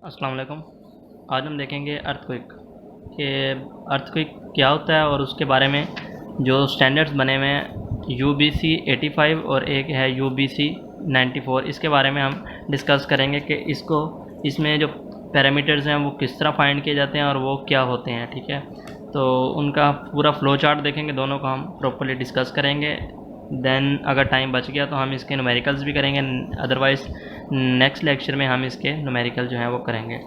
अस्सलाम वालेकुम। आज हम देखेंगे अर्थक्वेक कि अर्थक्वेक क्या होता है और उसके बारे में जो स्टैंडर्ड्स बने हुए हैं UBC 85 और एक है UBC 94, इसके बारे में हम डिस्कस करेंगे कि इसमें जो पैरामीटर्स हैं वो किस तरह फाइंड किए जाते हैं और वो क्या होते हैं। ठीक है, तो उनका पूरा फ़्लो चार्ट देखेंगे, दोनों को हम प्रॉपर्ली डिस्कस करेंगे। देन अगर टाइम बच गया तो हम इसके न्यूमेरिकल्स भी करेंगे, अदरवाइज़ नेक्स्ट लेक्चर में हम इसके न्यूमेरिकल जो हैं वो करेंगे।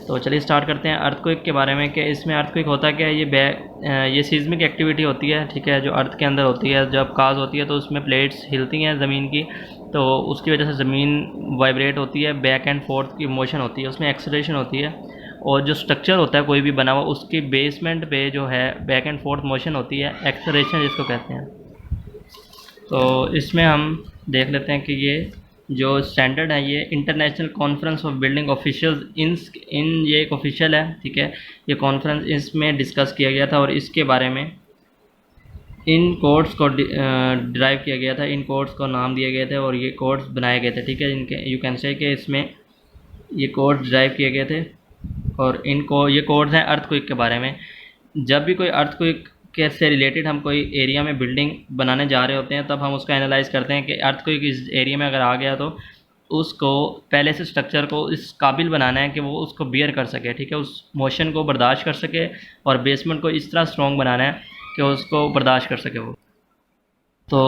तो चलिए स्टार्ट करते हैं अर्थक्वेक के बारे में कि इसमें अर्थक्वेक होता क्या है। ये सीज़मिक एक्टिविटी होती है, ठीक है, जो अर्थ के अंदर होती है। जब काज होती है तो उसमें प्लेट्स हिलती हैं ज़मीन की, तो उसकी वजह से ज़मीन वाइब्रेट होती है, बैक एंड फोर्थ की मोशन होती है, उसमें एक्सेलरेशन होती है। और जो स्ट्रक्चर होता है कोई भी बना हुआ, उसकी बेसमेंट पे जो है बैक एंड फोर्थ मोशन होती है, एक्सेलरेशन जिसको कहते हैं। तो इसमें हम देख लेते हैं कि ये जो स्टैंडर्ड है ये international conference of building officials in ये एक ऑफिशियल है, ठीक है। ये कॉन्फ्रेंस इसमें डिस्कस किया गया था और इसके बारे में इन कोड्स को डिराइव किया गया था, इन कोड्स को नाम दिए गए थे और ये कोड्स बनाए गए थे, ठीक है। इनके यू कैन से कि इसमें ये कोड्स डिराइव किए गए थे और इनको ये कोड्स हैं अर्थक्वेक के बारे में। जब भी कोई अर्थक्वेक के से रिलेटेड हम कोई एरिया में बिल्डिंग बनाने जा रहे होते हैं तब हम उसका एनालाइज करते हैं कि अर्थक्वेक इस एरिया में अगर आ गया तो उसको पहले से स्ट्रक्चर को इस काबिल बनाना है कि वो उसको बियर कर सके, ठीक है, उस मोशन को बर्दाश्त कर सके, और बेसमेंट को इस तरह स्ट्रॉन्ग बनाना है कि उसको बर्दाश्त कर सके वो। तो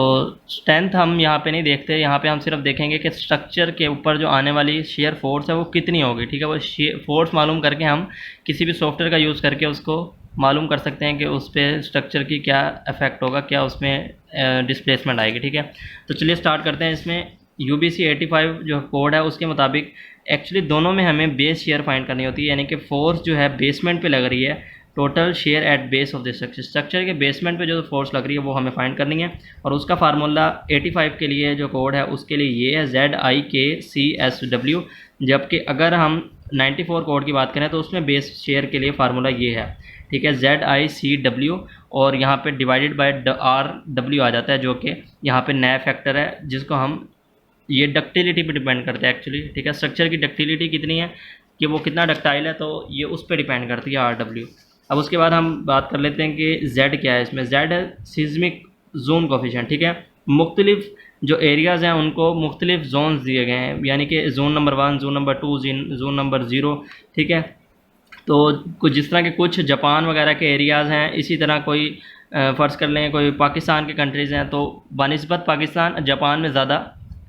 स्ट्रेंथ हम यहाँ पे नहीं देखते, यहाँ पे हम सिर्फ देखेंगे कि स्ट्रक्चर के ऊपर जो आने वाली शेयर फोर्स है वो कितनी होगी, ठीक है। वो फोर्स मालूम करके हम किसी भी सॉफ्टवेयर का यूज़ करके उसको मालूम कर सकते हैं कि उस पर स्ट्रक्चर की क्या इफेक्ट होगा, क्या उसमें डिस्प्लेसमेंट आएगी, ठीक है। तो चलिए स्टार्ट करते हैं। इसमें UBC 85 जो कोड है उसके मुताबिक एक्चुअली दोनों में हमें बेस शेयर फाइंड करनी होती है, यानी कि फोर्स जो है बेसमेंट पे लग रही है, total share eight base of the structure, structure के बेसमेंट पे जो फोर्स लग रही है वो हमें फाइंड करनी है। और उसका फार्मूला 85 के लिए जो कोड है उसके लिए ये है ZIKCSW, जबकि अगर हम 94 कोड की बात करें तो उसमें बेस शेयर के लिए फार्मूला ये है, ठीक है, ZICW, और यहाँ पे डिवाइडेड बाय RW आ जाता है, जो कि यहाँ पे नया फैक्टर है जिसको हम ये डक्टिलिटी पे डिपेंड करता है एक्चुअली, ठीक है। स्ट्रक्चर की डक्टिलिटी कितनी है कि वो कितना डक्टाइल है, तो ये उस पर डिपेंड करती है RW। अब उसके बाद हम बात कर लेते हैं कि Z क्या है। इसमें Z है सीज़मिक जोन कोफिशिएंट, ठीक है। मुख्तलिफ जो एरियाज़ हैं उनको मुख्तलिफ जोन्स दिए गए हैं, यानी कि zone number 1, zone number 2, zone number 0, ठीक है। तो कुछ जिस तरह के कुछ जापान वगैरह के एरियाज़ हैं, इसी तरह कोई फ़र्ज़ कर लें कोई पाकिस्तान के कंट्रीज़ हैं, तो बनिस्बत पाकिस्तान जापान में ज़्यादा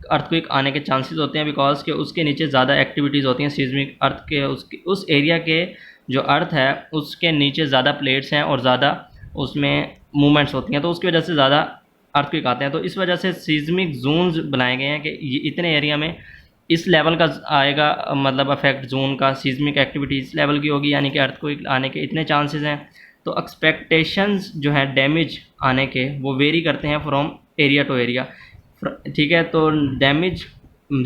अर्थक्वेक आने के चांसेस होते हैं, बिकॉज के उसके नीचे ज़्यादा एक्टिविटीज़ होती हैं सीज़मिक अर्थ के, उसके उस एरिया के जो अर्थ है उसके नीचे ज़्यादा प्लेट्स हैं और ज़्यादा उसमें मूवमेंट्स होती हैं, तो उसकी वजह से ज़्यादा अर्थक्वेक आते हैं। तो इस वजह से सीज़मिक जोन्स बनाए गए हैं कि ये इतने एरिया में इस लेवल का आएगा, मतलब अफेक्ट जोन का सीज़मिक एक्टिविटी इस लेवल की होगी, यानी कि अर्थक्वेक आने के इतने चांसेस हैं। तो एक्सपेक्टेशंस जो हैं डैमेज आने के वो वेरी करते हैं फ्रॉम एरिया टू एरिया, ठीक है। तो डैमेज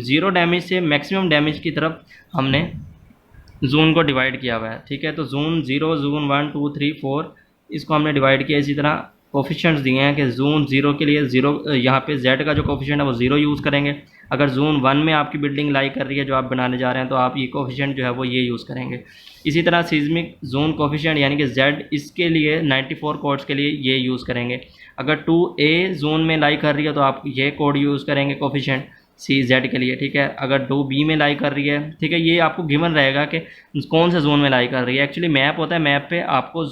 0 डैमेज से मैक्सिमम डैमेज की तरफ हमने जोन को डिवाइड किया हुआ है, ठीक है। तो जोन 0, जोन 1, 2, 3, 4 इसको हमने डिवाइड किया। इसी तरह कोफिशिएंट्स दिए हैं कि जोन 0 के लिए 0, यहाँ पे Z का जो कोफिशिएंट है वो 0 यूज़ करेंगे। अगर जोन 1 में आपकी बिल्डिंग लाई कर रही है जो आप बनाने जा रहे हैं तो आप ये कोफिशिएंट जो है वो ये यूज़ करेंगे। इसी तरह सीज़मिक जोन कोफिशिएंट यानी कि Z इसके लिए 94 कोड्स के लिए ये यूज़ करेंगे। अगर 2A जोन में लाई कर रही है तो आप ये कोड यूज़ करेंगे कोफिशिएंट CZ के लिए, ठीक है। अगर 2B में लाई कर रही है, ठीक है, ये आपको गिवन रहेगा कि कौन सा जोन में लाई कर रही है। एक्चुअली मैप होता है, मैप पे आपको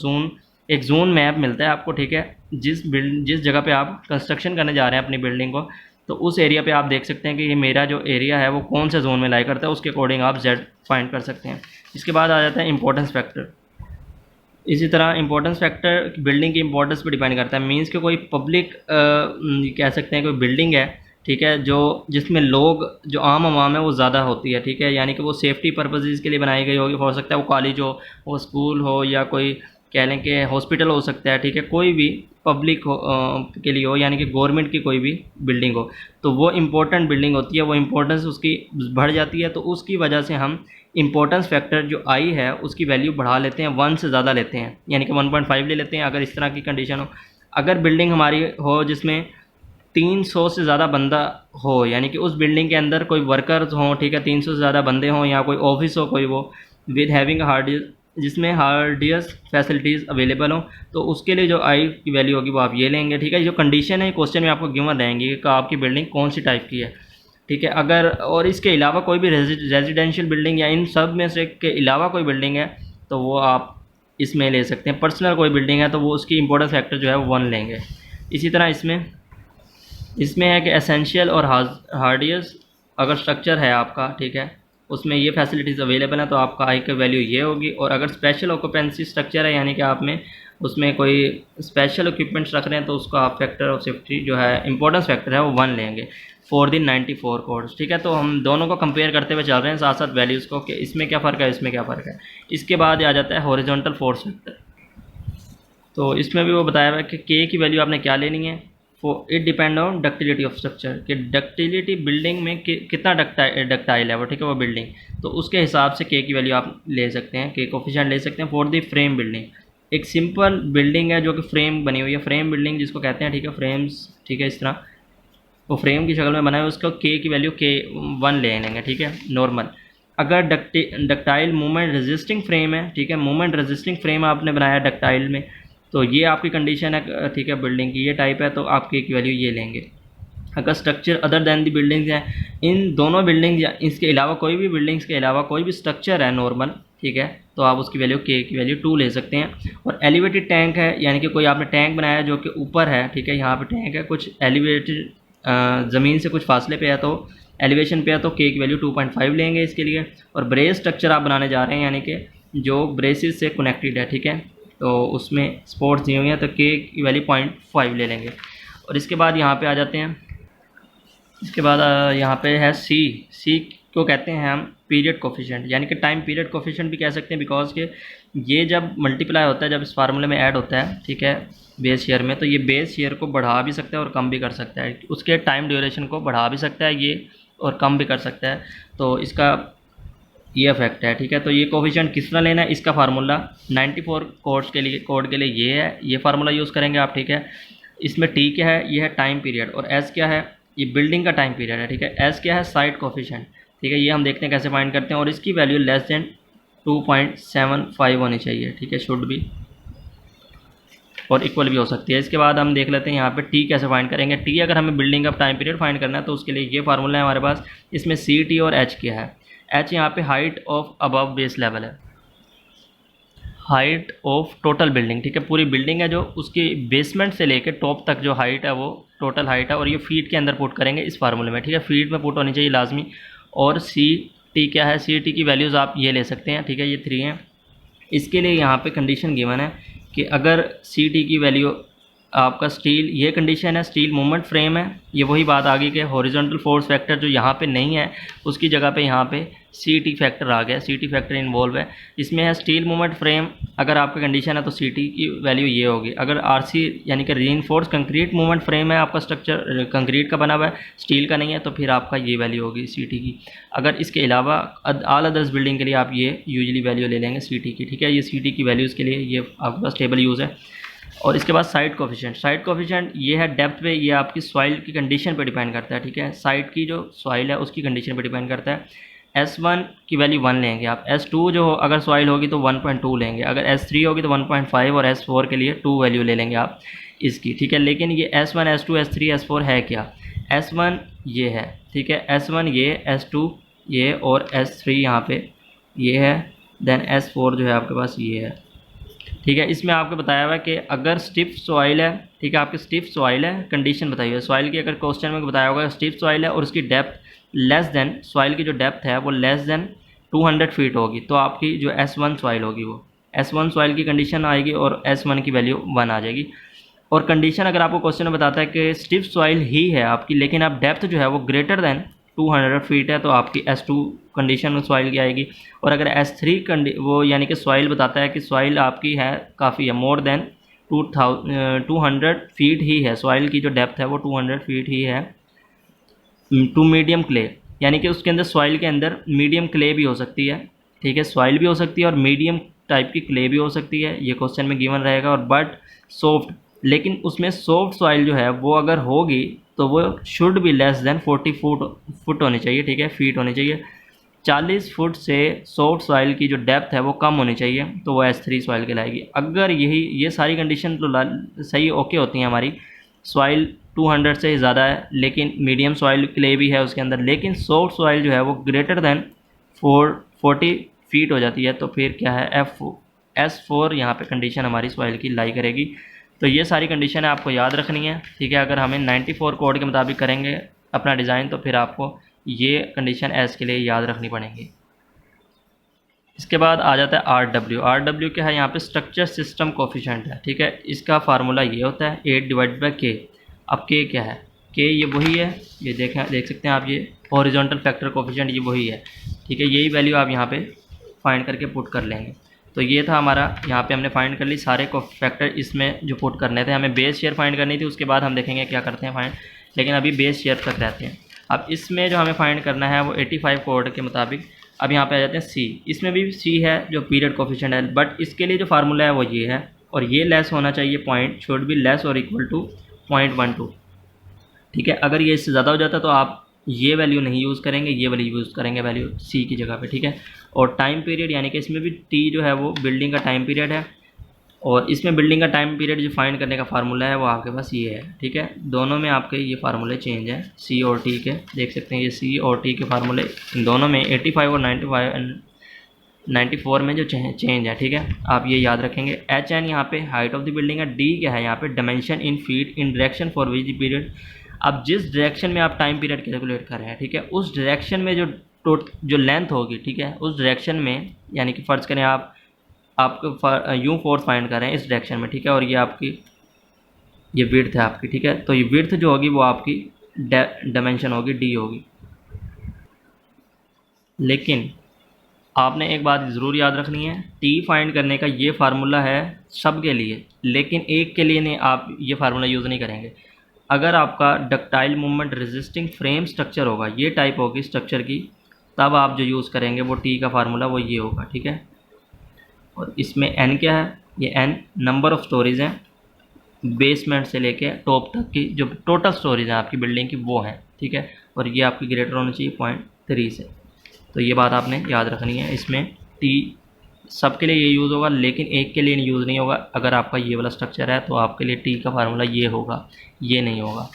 एक जोन मैप मिलता है आपको, ठीक है। जिस जगह पे आप कंस्ट्रक्शन करने जा रहे हैं अपनी बिल्डिंग को, तो उस एरिया पे आप देख सकते हैं कि ये मेरा जो एरिया है वो कौन से जोन में लाई करता है, उसके अकॉर्डिंग आप Z फाइंड कर सकते हैं। इसके बाद आ जाता है इंपॉर्टेंस फैक्टर। इसी तरह इंपॉर्टेंस फैक्टर बिल्डिंग की इंपॉर्टेंस पर डिपेंड करता है। मींस कि कोई पब्लिक कह सकते हैं कोई बिल्डिंग है, ठीक है, जो जिसमें लोग जो आम आवाम है वो ज़्यादा होती है, ठीक है, यानी कि वो सेफ्टी पर्पसेस के लिए बनाई गई होगी। हो सकता है वो कॉलेज हो, वो स्कूल हो, या कोई कह लें कि हॉस्पिटल हो सकता है, ठीक है, कोई भी पब्लिक हो के लिए हो, यानी कि गवर्नमेंट की कोई भी बिल्डिंग हो, तो वो इम्पोर्टेंट बिल्डिंग होती है, वो इम्पोर्टेंस उसकी बढ़ जाती है। तो उसकी वजह से हम इम्पोर्टेंस फैक्टर जो I है उसकी वैल्यू बढ़ा लेते हैं, 1 से ज़्यादा लेते हैं, यानी कि 1.5 ले लेते हैं अगर इस तरह की कंडीशन हो। अगर बिल्डिंग हमारी हो जिसमें 300 से ज़्यादा बंदा हो, यानी कि उस बिल्डिंग के अंदर कोई वर्कर्स हों, ठीक है, 300 से ज़्यादा बंदे हों, या कोई ऑफिस हो, कोई वो विद हैविंग हार्ड, जिसमें हार्डियस्ट फैसिलिटीज़ अवेलेबल हों, तो उसके लिए जो आई की वैल्यू होगी वो आप ये लेंगे। ठीक है, जो कंडीशन है क्वेश्चन में आपको गिवन रहेंगी कि आपकी बिल्डिंग कौन सी टाइप की है। ठीक है, अगर और इसके अलावा कोई भी रेजिडेंशियल बिल्डिंग या इन सब में से के अलावा कोई बिल्डिंग है तो वो आप इसमें ले सकते हैं। पर्सनल कोई बिल्डिंग है तो वो उसकी इंपॉर्टेंस फैक्टर जो है वो 1 लेंगे। इसी तरह इसमें है कि एसेंशियल और हार्डियस अगर स्ट्रक्चर है आपका, ठीक है, उसमें ये फैसिलिटीज़ अवेलेबल हैं तो आपका आई की वैल्यू ये होगी। और अगर स्पेशल ऑक्यूपेंसी स्ट्रक्चर है यानी कि आप में उसमें कोई स्पेशल इक्विपमेंट्स रख रहे हैं तो उसका आप फैक्टर ऑफ सेफ्टी जो है इंपॉर्टेंस फैक्टर है वो 1 लेंगे फॉर द 94 कोड्स। ठीक है, तो हम दोनों को कंपेयर करते हुए चल रहे हैं साथ साथ वैल्यूज़ को कि इसमें क्या फ़र्क है इसमें क्या फ़र्क है। इसके बाद आ जाता है हॉरिजॉन्टल फोर्स फैक्टर। तो इसमें भी वो बताया हुआ है कि के की वैल्यू आपने क्या लेनी है। It depend on ductility of structure, कि डक्टिलिटी बिल्डिंग में कितना डक्टाइल है वो, ठीक है, वो बिल्डिंग, तो उसके हिसाब से के की वैल्यू आप ले सकते हैं, के कोफिशिएंट ले सकते हैं फॉर द फ्रेम बिल्डिंग। एक सिंपल बिल्डिंग है जो कि फ्रेम बनी हुई है, फ्रेम बिल्डिंग जिसको कहते हैं, ठीक है, फ्रेम्स, ठीक है, इस तरह वो फ्रेम की शक्ल में बना है, उसका के की वैल्यू के 1 ले लेंगे। ठीक है, नॉर्मल। अगर डक्टाइल मूवमेंट रेजिस्टिंग फ्रेम है, ठीक है, मूवमेंट रेजिस्टिंग फ्रेम आपने बनाया डक्टाइल में, तो ये आपकी कंडीशन है, ठीक है, बिल्डिंग की ये टाइप है तो आप के की वैल्यू ये लेंगे। अगर structure other than the buildings हैं, इन दोनों बिल्डिंग या इसके अलावा कोई भी बिल्डिंग्स के अलावा कोई भी स्ट्रक्चर है नॉर्मल, ठीक है, तो आप उसकी वैल्यू के की वैल्यू 2 ले सकते हैं। और एलिवेटेड टैंक है यानी कि कोई आपने टैंक बनाया जो कि ऊपर है, ठीक है, यहाँ पे टैंक है कुछ एलिवेटेड ज़मीन से कुछ फासले पे है तो एलिवेशन पे है तो के की वैल्यू 2.5 लेंगे इसके लिए। और ब्रेस स्ट्रक्चर आप बनाने जा रहे हैं यानी कि जो ब्रेसिस से कनेक्टेड है, ठीक है, तो उसमें स्पोर्ट्स दी हुई हैं तो के की वैल्यू 0.5 ले लेंगे। और इसके बाद यहाँ पे आ जाते हैं, इसके बाद यहाँ पे है सी को कहते हैं हम पीरियड कोफिशिएंट, यानी कि टाइम पीरियड कोफिशिएंट भी कह सकते हैं, बिकॉज के ये जब मल्टीप्लाई होता है, जब इस फार्मूले में ऐड होता है, ठीक है, बेस शेयर में, तो ये बेस शेयर को बढ़ा भी सकता है और कम भी कर सकता है, उसके टाइम ड्यूरेशन को बढ़ा भी सकता है ये और कम भी कर सकता है, तो इसका ये इफेक्ट है। ठीक है, तो ये कोफिशिएंट किस तरह लेना है, इसका फार्मूला 94 कोड के लिए ये है, ये फार्मूला यूज़ करेंगे आप। ठीक है, इसमें टी क्या है, ये है टाइम पीरियड, और एस क्या है, ये बिल्डिंग का टाइम पीरियड है। ठीक है, एस क्या है, साइट कोफिशिएंट। ठीक है, ये हम देखते हैं कैसे फाइंड करते हैं, और इसकी वैल्यू लेस देन 2.75 होनी चाहिए। ठीक है, शुड भी, और इक्वल भी हो सकती है। इसके बाद हम देख लेते हैं यहाँ पे टी कैसे फाइंड करेंगे। टी अगर हमें बिल्डिंग का टाइम पीरियड फाइंड करना है तो उसके लिए ये फार्मूला है हमारे पास। इसमें सी टी और एच क्या है, एच यहाँ पे height of above base level है, हाइट ऑफ टोटल बिल्डिंग। ठीक है, पूरी बिल्डिंग है जो उसकी बेसमेंट से लेकर टॉप तक जो हाइट है वो टोटल हाइट है, और ये फीट के अंदर पुट करेंगे इस फार्मूले में। ठीक है, फीट में पुट होनी चाहिए लाजमी। और सी टी क्या है, सी टी की वैल्यूज़ आप ये ले सकते हैं। ठीक है, ये 3 हैं। इसके लिए यहाँ पे कंडीशन गिवन है कि अगर सी टी की वैल्यू आपका स्टील, ये कंडीशन है, स्टील मूवमेंट फ्रेम है, ये वही बात आ गई कि हॉरिजॉन्टल फोर्स फैक्टर जो यहाँ पे नहीं है उसकी जगह पे यहाँ पे सी टी फैक्टर आ गया, सी टी फैक्टर इन्वॉल्व है। इसमें है स्टील मूवमेंट फ्रेम, अगर आपका कंडीशन है तो सी टी की वैल्यू ये होगी। अगर आर सी यानी कि रीइंफोर्स कंक्रीट मूवमेंट फ्रेम है, आपका स्ट्रक्चर कंक्रीट का बना हुआ है, स्टील का नहीं है, तो फिर आपका ये वैल्यू होगी सी टी की। अगर इसके अलावा ऑल अदर्स बिल्डिंग के लिए आप ये यूजली वैल्यू ले लेंगे सी टी की। ठीक है, ये सी टी की वैल्यूज़ के लिए ये आपके पास टेबल यूज़ है। और इसके बाद साइट कोफिशिएंट, साइट कोफिशिएंट ये है डेप्थ पे, ये आपकी सॉइल की कंडीशन पे डिपेंड करता है। ठीक है, साइट की जो सॉइल है उसकी कंडीशन पे डिपेंड करता है। S1 की वैल्यू 1 लेंगे आप, S2 जो अगर सॉइल होगी तो 1.2 लेंगे, अगर S3 होगी तो 1.5, और S4 के लिए 2 वैल्यू ले लेंगे आप इसकी। ठीक है, लेकिन ये S1 S2 S3 S4 है क्या, S1 ये है, ठीक है, S1 ये, S2 ये, और S3 यहाँ पे ये है, देन S4 जो है आपके पास ये है। ठीक है, इसमें आपको बताया हुआ है कि अगर स्टिफ सॉइल है, ठीक है, आपकी स्टिफ सॉइल है, कंडीशन बताई हुई है सॉइल की, अगर क्वेश्चन में बताया होगा स्टिफ सॉइल है और उसकी डेप्थ लेस देन, सॉइल की जो डेप्थ है वो लेस देन 200 फीट होगी, तो आपकी जो S1 सॉइल होगी वो S1 सॉइल की कंडीशन आएगी और S1 की वैल्यू 1 आ जाएगी। और कंडीशन अगर आपको क्वेश्चन में बताता है कि स्टिफ सॉइल ही है आपकी, लेकिन आप डेप्थ जो है वो ग्रेटर देन 200 फीट है, तो आपकी S2 कंडीशन सॉइल की आएगी। और अगर S3 वो यानी कि सॉइल बताता है कि सॉइल आपकी है काफ़ी है, मोर देन 200 फीट ही है, सॉइल की जो डेप्थ है वो 200 फीट ही है, टू मीडियम क्ले, यानी कि उसके अंदर सॉइल के अंदर मीडियम क्ले भी हो सकती है। ठीक है, सॉइल भी हो सकती है और मीडियम टाइप की क्ले भी हो सकती है, ये क्वेश्चन में गिवन रहेगा। और बट सॉफ्ट, लेकिन उसमें सॉफ्ट सॉइल जो है वो अगर होगी तो वो should be less than 40 foot होनी चाहिए। ठीक है, फीट होनी चाहिए। 40 फुट से सॉफ्ट सॉइल की जो डेप्थ है वो कम होनी चाहिए, तो वो S3 सॉइल कहलाएगी। अगर ये सारी कंडीशन तो सही ओके होती हैं हमारी, सॉइल 200 से ज़्यादा है, लेकिन मीडियम सॉइल क्ले भी है उसके अंदर, लेकिन सॉफ्ट सॉइल जो है वो ग्रेटर दैन 40 फीट हो जाती है, तो फिर क्या है S4 यहाँ पे कंडीशन हमारी सॉइल की लाई करेगी। तो ये सारी कंडीशन है आपको याद रखनी है, ठीक है। अगर हमें 94 कोड के मुताबिक करेंगे अपना डिज़ाइन, तो फिर आपको ये कंडीशन एस के लिए याद रखनी पड़ेंगी। इसके बाद आ जाता है RW क्या है, यहाँ पे स्ट्रक्चर सिस्टम कोफिशेंट है, ठीक है। इसका फार्मूला ये होता है 8/K। अब K क्या है, K ये वही है, ये देख सकते हैं आप, ये हॉरिजॉन्टल फैक्टर कोफिशेंट ये वही है, ठीक है। यही वैल्यू आप यहाँ पे फाइंड करके पुट कर लेंगे। तो ये था हमारा, यहाँ पे हमने फाइंड कर ली सारे फैक्टर इसमें जो पुट करने थे। हमें बेस शेयर फाइंड करनी थी, उसके बाद हम देखेंगे क्या करते हैं फाइंड, लेकिन अभी बेस शेयर तक रहते हैं। अब इसमें जो हमें फाइंड करना है वो 85 कोड के मुताबिक। अब यहाँ पे आ जाते हैं C, इसमें भी C है जो पीरियड कोफिशिएंट है, बट इसके लिए जो फार्मूला है वो ये है, और ये लेस होना चाहिए, पॉइंट शुड बी लेस और इक्वल टू 0.12, ठीक है। अगर ये इससे ज़्यादा हो जाता तो आप ये वैल्यू नहीं यूज़ करेंगे, ये वैल्यू यूज़ करेंगे वैल्यू C की जगह पे, ठीक है। और टाइम पीरियड यानी कि इसमें भी T जो है वो बिल्डिंग का टाइम पीरियड है, और इसमें बिल्डिंग का टाइम पीरियड जो फाइंड करने का फार्मूला है वो आपके पास ये है, ठीक है। दोनों में आपके ये फार्मूले चेंज हैं C और T के, देख सकते हैं ये C और T के फार्मूले इन दोनों में 85 और 94 में जो चेंज है, ठीक है। आप ये याद रखेंगे। HN यहाँ पे हाइट ऑफ द बिल्डिंग है, D क्या है यहाँ पे dimension in feet in direction for which the period. अब जिस डायरेक्शन में आप टाइम पीरियड कैलकुलेट कर रहे हैं, ठीक है, उस डायरेक्शन में जो लेंथ होगी, ठीक है, उस डायरेक्शन में, यानी कि फ़र्ज़ करें आपको यूँ फोर्स फाइंड कर रहे हैं इस डायरेक्शन में, ठीक है, और ये आपकी ये विड्थ है आपकी, ठीक है। तो ये विड्थ जो होगी वो आपकी डायमेंशन होगी, D होगी। लेकिन आपने एक बात ज़रूर याद रखनी है, T फाइंड करने का ये फार्मूला है सब के लिए, लेकिन एक के लिए नहीं, आप ये फार्मूला यूज़ नहीं करेंगे। अगर आपका ductile movement resisting frame structure होगा, ये टाइप होगी स्ट्रक्चर की, तब आप जो यूज़ करेंगे वो T का फार्मूला वो ये होगा, ठीक है। और इसमें N क्या है, ये N नंबर ऑफ़ स्टोरीज़ हैं, बेसमेंट से लेके टॉप तक की जो टोटल स्टोरीज़ हैं आपकी बिल्डिंग की वो हैं, ठीक है। और ये आपकी ग्रेटर होनी चाहिए 0.3 से। तो ये बात आपने याद रखनी है। इसमें T सब के लिए ये यूज़ होगा, लेकिन एक के लिए यूज़ नहीं होगा। अगर आपका ये वाला स्ट्रक्चर है तो आपके लिए T का फार्मूला ये होगा, ये नहीं होगा।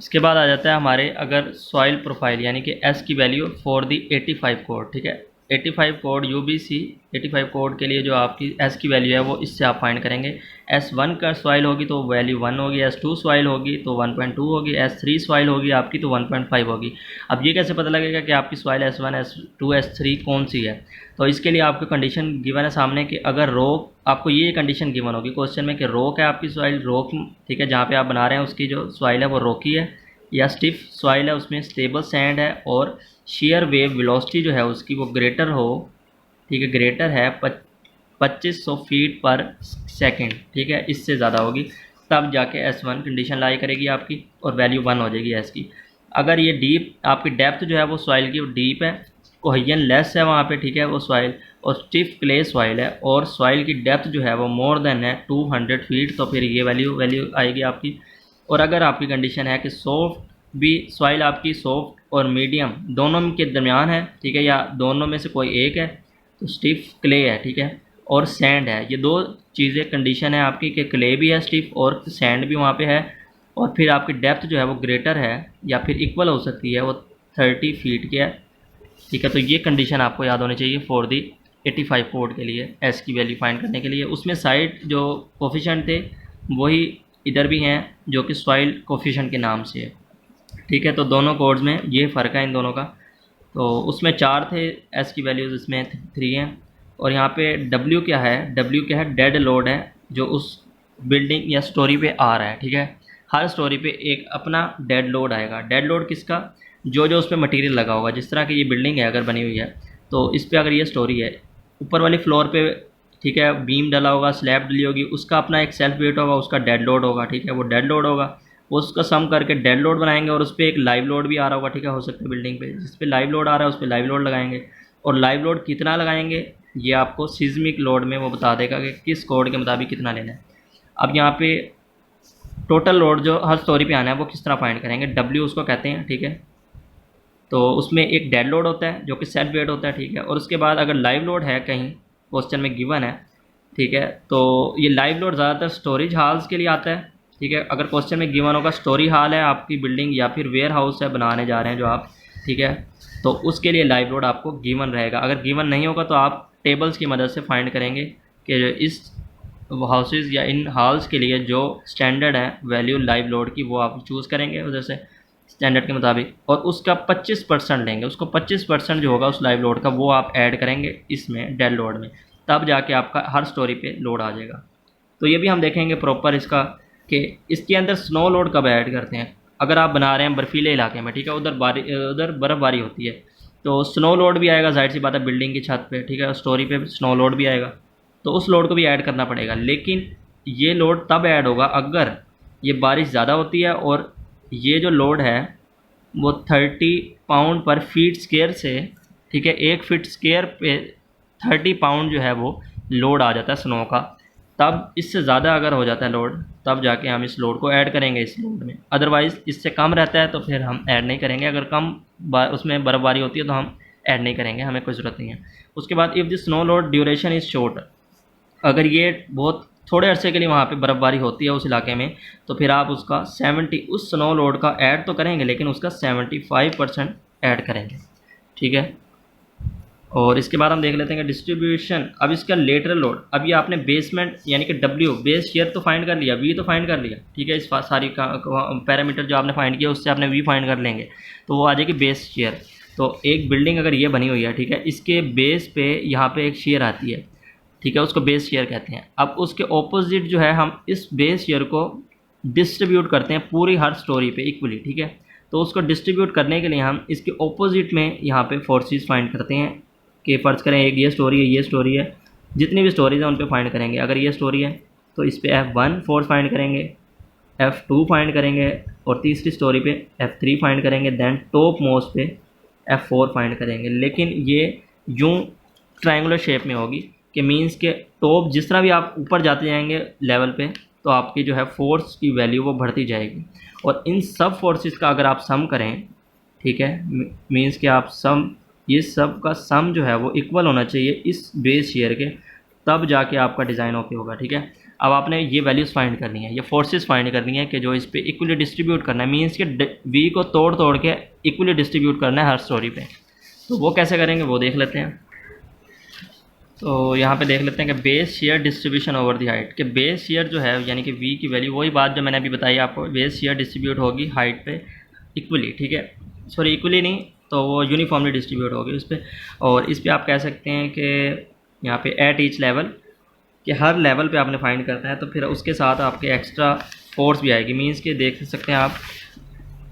इसके बाद आ जाता है हमारे अगर सॉइल प्रोफाइल यानी कि S की वैल्यू फॉर दी 85 कोड, ठीक है। 85 कोड UBC 85 कोड के लिए जो आपकी S की वैल्यू है वो इससे आप फाइंड करेंगे। S1 का सॉइल होगी तो वैल्यू 1 होगी, S2 सॉइल होगी तो 1.2 होगी, S3 सॉइल होगी आपकी तो 1.5 होगी। अब ये कैसे पता लगेगा कि आपकी सॉइल S1 S2 S3 कौन सी है, तो इसके लिए आपको कंडीशन गिवन है सामने कि अगर रॉक, आपको ये कंडीशन गिवन होगी क्वेश्चन में कि रॉक है आपकी सॉइल, रॉक, ठीक है, जहाँ पे आप बना रहे हैं उसकी जो सॉइल है वो रॉकी है, या स्टिफ सॉइल है उसमें स्टेबल सैंड है, और शेयर वेव वेलोसिटी जो है उसकी वो ग्रेटर हो, ठीक है, ग्रेटर है 2500 फीट पर सेकंड, ठीक है, इससे ज़्यादा होगी, तब जाके S1 कंडीशन लाई करेगी आपकी और वैल्यू 1 हो जाएगी S की। अगर ये डीप आपकी डेप्थ जो है वो सॉइल की डीप है, कोहेजन लेस है वहाँ पे, ठीक है, वो सॉइल और स्टिफ क्ले सॉइल है, और सॉइल की डेप्थ जो है वो मोर देन है 200 फीट, तो फिर ये वैल्यू आएगी आपकी। और अगर आपकी कंडीशन है कि सॉफ्ट भी सॉइल आपकी सॉफ्ट और मीडियम दोनों के दरमियान है, ठीक है, या दोनों में से कोई एक है, तो स्टिफ क्ले है, ठीक है, और सैंड है, ये दो चीज़ें कंडीशन है आपकी कि क्ले भी है स्टिफ और सैंड भी वहाँ पे है, और फिर आपकी डेप्थ जो है वो ग्रेटर है या फिर इक्वल हो सकती है, वो 30 फीट की है, ठीक है। तो ये कंडीशन आपको याद होनी चाहिए फॉर दी 85 कोड के लिए, S की वैल्यू फाइंड करने के लिए। उसमें साइड जो कोफिशिएंट थे वही इधर भी हैं जो कि सॉइल कोफिशिएंट के नाम से है, ठीक है। तो दोनों कोड्स में ये फ़र्क है इन दोनों का। तो उसमें 4 थे, S की वैल्यूज़ इसमें 3 हैं। और यहाँ पे W क्या है, W क्या है, डेड लोड है जो उस बिल्डिंग या स्टोरी पे आ रहा है, ठीक है। हर स्टोरी पे एक अपना डेड लोड आएगा। डेड लोड किसका, जो उस पर मटीरियल लगा होगा। जिस तरह की ये बिल्डिंग है अगर बनी हुई है तो इस पर अगर ये स्टोरी है, ऊपर वाली फ्लोर पे, ठीक है, बीम डला होगा, स्लैब डली होगी, उसका अपना एक सेल्फ वेट होगा, उसका डेड लोड होगा, ठीक है, वो डेड लोड होगा, उसका सम करके डेड लोड बनाएंगे, और उस पर एक लाइव लोड भी आ रहा होगा, ठीक है, हो सकता है बिल्डिंग पे, जिस पे लाइव लोड आ रहा है उस पर लाइव लोड लगाएंगे। और लाइव लोड कितना लगाएंगे ये आपको सिस्मिक लोड में वो बता देगा कि किस कोड के मुताबिक कितना लेना है। अब यहाँ पे टोटल लोड जो हर स्टोरी पे आना है वो किस तरह फाइंड करेंगे, W उसको कहते हैं, ठीक है। तो उसमें एक डेड लोड होता है जो कि सेट वेट होता है, ठीक है। और उसके बाद अगर लाइव लोड है कहीं क्वेश्चन में गिवन है, ठीक है, तो ये लाइव लोड ज़्यादातर स्टोरेज हॉल्स के लिए आता है, ठीक है। अगर क्वेश्चन में गिवन होगा स्टोरेज हॉल है आपकी बिल्डिंग या फिर वेयर हाउस है बनाने जा रहे हैं जो आप, ठीक है, तो उसके लिए लाइव लोड आपको गिवन रहेगा। अगर गिवन नहीं होगा तो आप टेबल्स की मदद से फाइंड करेंगे कि इस हाउसेज या इन हॉल्स के लिए जो स्टैंडर्ड है वैल्यू लाइव लोड की वो आप चूज़ करेंगे उधर से स्टैंडर्ड के मुताबिक, और उसका 25% लेंगे, उसको 25% जो होगा उस लाइव लोड का वो आप ऐड करेंगे इसमें डेड लोड में, तब जाके आपका हर स्टोरी पे लोड आ जाएगा। तो ये भी हम देखेंगे प्रॉपर इसका कि इसके अंदर स्नो लोड कब ऐड करते हैं। अगर आप बना रहे हैं बर्फीले इलाके में, ठीक है, उधर बर्फ़बारी होती है तो स्नो लोड भी आएगा, जाहिर सी बात है बिल्डिंग की छत पे, ठीक है, स्टोरी पे स्नो लोड भी आएगा, तो उस लोड को भी ऐड करना पड़ेगा। लेकिन ये लोड तब ऐड होगा अगर ये बारिश ज़्यादा होती है और ये जो लोड है वो 30 पाउंड पर फीट स्क्वायर से, ठीक है, 1 फीट स्क्वायर पे 30 पाउंड जो है वो लोड आ जाता है स्नो का। तब इससे ज़्यादा अगर हो जाता है लोड तब जाके हम इस लोड को ऐड करेंगे इस लोड में, अदरवाइज़ इससे कम रहता है तो फिर हम ऐड नहीं करेंगे। अगर कम उसमें बर्फ़बारी होती है तो हम ऐड नहीं करेंगे, हमें कोई ज़रूरत नहीं है। उसके बाद if the snow load duration is short, अगर ये बहुत थोड़े अरसे के लिए वहाँ पे बर्फ़बारी होती है उस इलाके में, तो फिर आप उसका 70 उस स्नो लोड का ऐड तो करेंगे लेकिन उसका 75% ऐड करेंगे, ठीक है। और इसके बाद हम देख लेते हैं कि डिस्ट्रीब्यूशन। अब इसका लेटरल लोड, अब ये आपने बेसमेंट यानी कि डब्ल्यू बेस शेयर तो फाइंड कर लिया, वी तो फाइंड कर लिया, ठीक है, इस सारी का पैरामीटर जो आपने फाइंड किया उससे आपने वी फाइंड कर लेंगे तो वो आ जाएगी बेस शेयर। तो एक बिल्डिंग अगर ये बनी हुई है, ठीक है, इसके बेस पे यहाँ पे एक शेयर आती है, ठीक है, उसको बेस शेयर कहते हैं। अब उसके ऑपोजिट जो है हम इस बेस शेयर को डिस्ट्रीब्यूट करते हैं पूरी हर स्टोरी पे इक्वली, ठीक है। तो उसको डिस्ट्रीब्यूट करने के लिए हम इसके ऑपोजिट में यहाँ पे फोर्सेस फाइंड करते हैं कि फ़र्ज़ करें एक ये स्टोरी है, ये स्टोरी है, जितनी भी स्टोरीज हैं उन पे फाइंड करेंगे। अगर ये स्टोरी है तो इस पे F1 फोर्स फाइंड करेंगे, F2 फाइंड करेंगे और तीसरी स्टोरी पे F3 फाइंड करेंगे, दैन टॉप मोस्ट पे F4 फाइंड करेंगे। लेकिन ये यूँ ट्रायंगुलर शेप में होगी कि मीन्स के टॉप जिस तरह भी आप ऊपर जाते जाएंगे लेवल पे तो आपकी जो है फोर्स की वैल्यू वो बढ़ती जाएगी। और इन सब फोर्सेस का अगर आप सम करें, ठीक है, मीन्स कि आप सम, ये सब का सम जो है वो इक्वल होना चाहिए इस बेस शेयर के, तब जाके आपका डिज़ाइन ओके होगा, ठीक है। अब आपने ये वैल्यूज़ फाइंड करनी है, ये फोर्सेस फाइंड करनी है कि जो इस पे इक्वली डिस्ट्रीब्यूट करना है, मीन्स के वी को तोड़ तोड़ के इक्वली डिस्ट्रीब्यूट करना है हर स्टोरी पे। तो वो कैसे करेंगे वो देख लेते हैं। तो यहाँ पे देख लेते हैं कि base share distribution over the height, कि बेस शेयर जो है यानी कि वी की वैल्यू, वही बात जो मैंने अभी बताई आपको, बेस शेयर डिस्ट्रीब्यूट होगी हाइट पे इक्वली, ठीक है, सॉरी इक्वली नहीं तो वो यूनिफॉर्मली डिस्ट्रीब्यूट होगी उस पर। और इस पर आप कह सकते हैं कि यहाँ पे एट ईच लेवल, कि हर लेवल पे आपने फाइंड करना है तो फिर उसके साथ आपके एक्स्ट्रा फोर्स भी आएगी। मीन्स कि देख सकते हैं आप,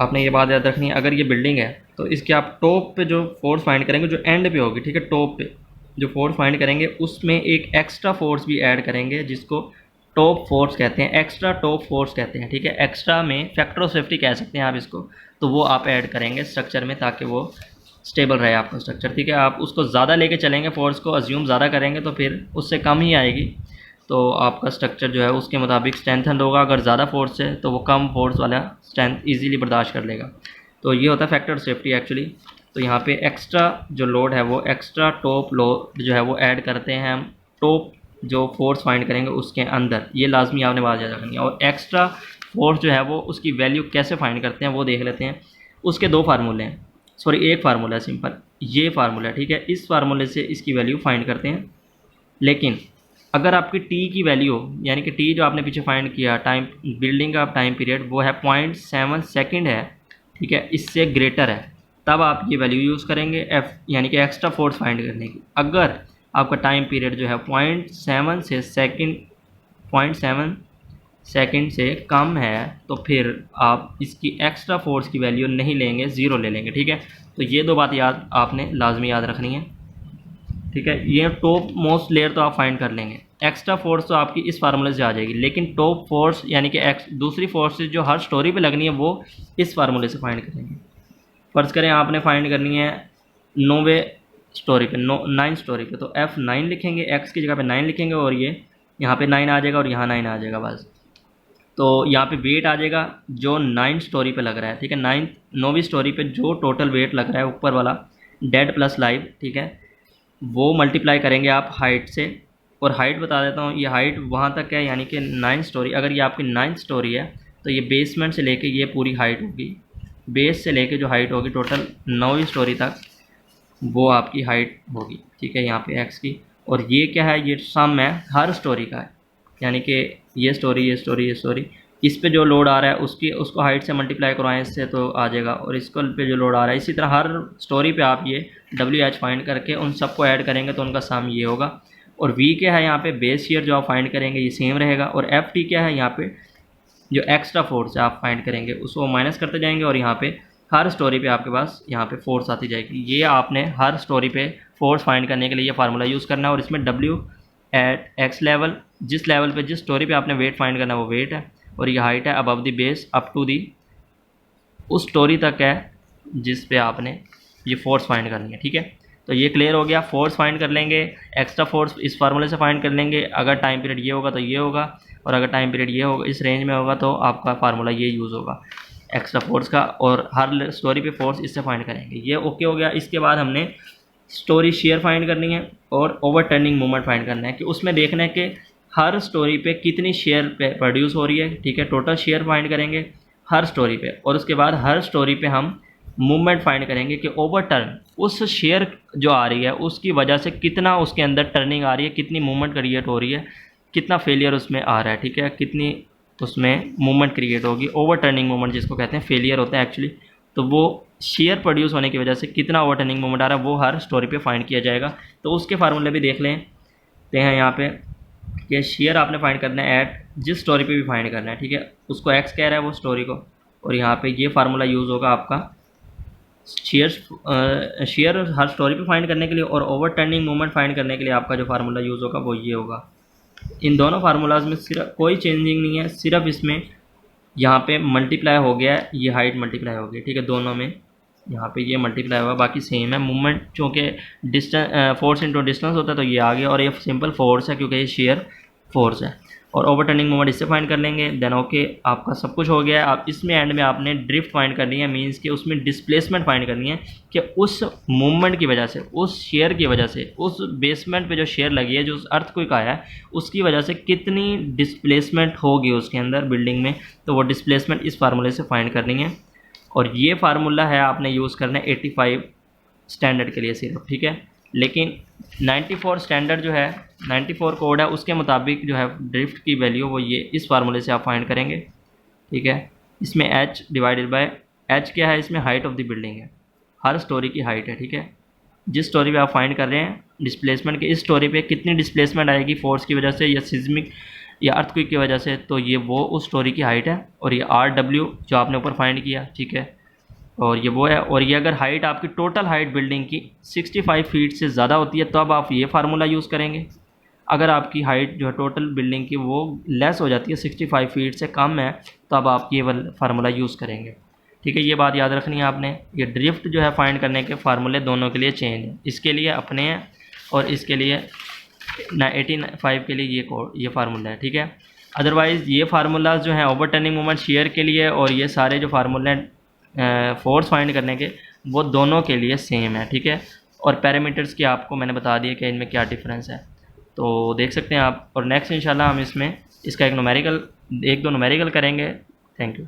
आपने ये बात याद रखनी है, अगर ये बिल्डिंग है तो इसके आप टॉप पे जो फोर्स फाइंड करेंगे जो एंड पे होगी, ठीक है, टॉप पे जो फोर्स फाइंड करेंगे उसमें एक एक्स्ट्रा फोर्स भी ऐड करेंगे जिसको टॉप फोर्स कहते हैं, एक्स्ट्रा टॉप फोर्स कहते हैं, ठीक है। एक्स्ट्रा में फैक्टर ऑफ सेफ्टी कह सकते हैं आप इसको, तो वो आप ऐड करेंगे स्ट्रक्चर में ताकि वो स्टेबल रहे आपका स्ट्रक्चर, ठीक है। आप उसको ज़्यादा लेके चलेंगे, फोर्स को अज्यूम ज़्यादा करेंगे तो फिर उससे कम ही आएगी, तो आपका स्ट्रक्चर जो है उसके मुताबिक स्ट्रेंथन होगा। अगर ज़्यादा फोर्स है तो वो कम फोर्स वाला स्ट्रेंथ ईजीली बर्दाश्त कर लेगा। तो ये होता है फैक्टर ऑफ सेफ्टी एक्चुअली। तो यहाँ पे एक्स्ट्रा जो लोड है वो एक्स्ट्रा टॉप लोड जो है वो ऐड करते हैं हम टॉप जो फोर्स फाइंड करेंगे उसके अंदर, ये लाजमी आपने बात याद रखनी है। और एक्स्ट्रा फोर्स जो है वो उसकी वैल्यू कैसे फाइंड करते हैं वो देख लेते हैं। उसके दो फार्मूले हैं, सॉरी एक फार्मूला है सिंपल, ये फार्मूला, ठीक है, इस फार्मूले से इसकी वैल्यू फाइंड करते हैं। लेकिन अगर आपकी टी की वैल्यू यानी कि टी जो आपने पीछे फाइंड किया टाइम बिल्डिंग का टाइम पीरियड वो है 0.7 सेकेंड है, ठीक है, इससे ग्रेटर है, तब आप ये वैल्यू यूज़ करेंगे एफ यानी कि एक्स्ट्रा फोर्स फाइंड करने की। अगर आपका टाइम पीरियड जो है 0.7 सेकेंड से कम है तो फिर आप इसकी एक्स्ट्रा फोर्स की वैल्यू नहीं लेंगे, ज़ीरो ले लेंगे, ठीक है। तो ये दो बात याद आपने लाजमी याद रखनी है, ठीक है। ये टॉप मोस्ट लेयर तो आप फाइंड कर लेंगे, एक्स्ट्रा फोर्स तो आपकी इस फार्मूले से आ जाएगी, लेकिन टॉप फोर्स यानी कि दूसरी फोर्सेज जो हर स्टोरी पे लगनी है वो इस फार्मूले से फाइंड करेंगे। फ़र्ज़ करें आपने फाइंड करनी है 9वें स्टोरी पे, 9 स्टोरी पे, तो F9 लिखेंगे, एक्स की जगह पे 9 लिखेंगे और ये यहाँ पे 9 आ जाएगा और यहाँ 9 आ जाएगा बस। तो यहाँ पे वेट आ जाएगा जो 9th स्टोरी पे लग रहा है, ठीक है, 9वीं स्टोरी पे जो टोटल वेट लग रहा है ऊपर वाला डेड प्लस लाइव, ठीक है, वो मल्टीप्लाई करेंगे आप हाइट से। और हाइट बता देता हूँ, ये हाइट वहाँ तक है, यानी कि 9th स्टोरी, अगर ये आपकी 9th स्टोरी है तो ये बेसमेंट से लेके ये पूरी हाइट होगी, बेस से लेके जो हाइट होगी टोटल 9वीं स्टोरी तक, वो आपकी हाइट होगी, ठीक है, यहाँ पे एक्स की। और ये क्या है, ये सम है हर स्टोरी का है, यानी कि ये स्टोरी, ये स्टोरी, ये स्टोरी, इस पे जो लोड आ रहा है उसको हाइट से मल्टीप्लाई करवाएं इससे तो आ जाएगा, और इसको पे जो लोड आ रहा है, इसी तरह हर स्टोरी पे आप ये WH फाइंड करके उन सबको ऐड करेंगे तो उनका सम ये होगा। और V क्या है यहाँ पे, बेस ईयर जो आप फाइंड करेंगे ये सेम रहेगा। और FT क्या है, यहाँ पे जो एक्स्ट्रा फोर्स है आप फाइंड करेंगे उसको माइनस करते जाएंगे, और यहाँ पे हर स्टोरी पे आपके पास यहाँ पे फोर्स आती जाएगी। ये आपने हर स्टोरी पे फोर्स फाइंड करने के लिए ये फार्मूला यूज़ करना है। और इसमें W एट एक्स लेवल, जिस लेवल पे जिस स्टोरी पे आपने वेट फाइंड करना है वो वेट है, और ये हाइट है above the base up to the उस स्टोरी तक है जिस पे आपने ये फोर्स फाइंड करनी है, ठीक है। तो ये क्लियर हो गया, फोर्स फाइंड कर लेंगे, एक्स्ट्रा फोर्स इस फार्मूले से फाइंड कर लेंगे, अगर टाइम पीरियड ये होगा तो ये होगा, और अगर टाइम पीरियड ये होगा इस रेंज में होगा तो आपका फार्मूला ये यूज़ होगा एक्स्ट्रा फोर्स का, और हर स्टोरी पे फोर्स इससे फाइंड करेंगे। ये ओके हो गया। इसके बाद हमने स्टोरी शेयर फाइंड करनी है और ओवरटर्निंग मूवमेंट फाइंड करना है, कि उसमें देखना है कि हर स्टोरी पे कितनी शेयर प्रोड्यूस हो रही है, ठीक है, टोटल शेयर फाइंड करेंगे हर स्टोरी पे। और उसके बाद हर स्टोरी पे हम मूवमेंट फाइंड करेंगे कि ओवरटर्न उस शेयर जो आ रही है उसकी वजह से कितना उसके अंदर टर्निंग आ रही है, कितनी मूवमेंट क्रिएट हो रही है, कितना फेलियर उसमें आ रहा है, ठीक है, कितनी उसमें मूवमेंट क्रिएट होगी। ओवरटर्निंग मूवमेंट जिसको कहते हैं, फेलियर होता है एक्चुअली, तो वो शेयर प्रोड्यूस होने की वजह से कितना ओवरटर्निंग मूवमेंट आ रहा है वो हर स्टोरी पे फाइंड किया जाएगा। तो उसके फार्मूले भी देख लेते हैं यहाँ पे, कि शेयर आपने फाइंड करना है एट जिस स्टोरी पे भी फाइंड करना है, ठीक है, उसको एक्स कह रहा है वो स्टोरी को, और यहाँ पे ये फार्मूला यूज़ होगा आपका शेयर हर स्टोरी पे फाइंड करने के लिए, और ओवरटर्निंग मूवमेंट फाइंड करने के लिए आपका जो फार्मूला यूज़ होगा वो ये होगा। इन दोनों फार्मूलाज में सिर्फ कोई चेंजिंग नहीं है, सिर्फ इसमें यहाँ पे मल्टीप्लाई हो गया है, ये हाइट मल्टीप्लाई हो गई, ठीक है, दोनों में यहाँ पे ये मल्टीप्लाई हुआ, बाकी सेम है। मूवमेंट चूँकि डिस्टेंस फोर्स इंटू डिस्टेंस होता है तो ये आ गया, और ये सिंपल फोर्स है क्योंकि ये शेयर फोर्स है। और ओवरटर्निंग मूवमेंट इससे फाइंड कर लेंगे, देन ओके आपका सब कुछ हो गया है। आप इसमें एंड में आपने ड्रिफ्ट फाइंड करनी है, मींस कि उसमें डिस्प्लेसमेंट फाइंड करनी है, कि उस मूवमेंट की वजह से, उस शेयर की वजह से, उस बेसमेंट पे जो शेयर लगी है, जो उस अर्थक्वेक आया है उसकी वजह से कितनी डिस्प्लेसमेंट होगी उसके अंदर बिल्डिंग में, तो वो डिस्प्लेसमेंट इस फार्मूले से फाइंड करनी है। और ये फार्मूला है आपने यूज़ करना है 85 स्टैंडर्ड के लिए सिर्फ, ठीक है। लेकिन 94 स्टैंडर्ड जो है, 94 कोड है, उसके मुताबिक जो है ड्रिफ्ट की वैल्यू वो ये इस फार्मूले से आप फाइंड करेंगे, ठीक है। इसमें h डिवाइडेड बाय h क्या है, इसमें हाइट ऑफ द बिल्डिंग है, हर स्टोरी की हाइट है, ठीक है। जिस स्टोरी पे आप फाइंड कर रहे हैं डिस्प्लेसमेंट के, इस स्टोरी पे कितनी डिस्प्लेसमेंट आएगी फोर्स की वजह से या सिज्मिक या अर्थक्वेक की वजह से, तो ये वो उस स्टोरी की हाइट है। और ये RW जो आपने ऊपर फाइंड किया, ठीक है, और ये वो है। और ये अगर हाइट आपकी टोटल हाइट बिल्डिंग की 65 फीट से ज़्यादा होती है तो अब आप ये फार्मूला यूज़ करेंगे। अगर आपकी हाइट जो है टोटल बिल्डिंग की वो लेस हो जाती है, 65 फीट से कम है, तो अब आप ये वाला फार्मूला यूज़ करेंगे, ठीक है। ये बात याद रखनी है आपने। ये ड्रिफ्ट जो है फाइंड करने के फार्मूले दोनों के लिए चेंज है, इसके लिए अपने हैं और इसके लिए 85 के लिए ये फार्मूला है, ठीक है। अदरवाइज़ ये फार्मूलाज जो हैं ओवरटर्निंग मोमेंट शेयर के लिए और ये सारे जो फार्मूले हैं फोर्स फाइंड करने के, वो दोनों के लिए सेम है, ठीक है। और पैरामीटर्स की आपको मैंने बता दिया कि इनमें क्या डिफरेंस है, तो देख सकते हैं आप। और नेक्स्ट इंशाल्लाह हम इसमें इसका एक दो न्यूमेरिकल करेंगे। Thank you.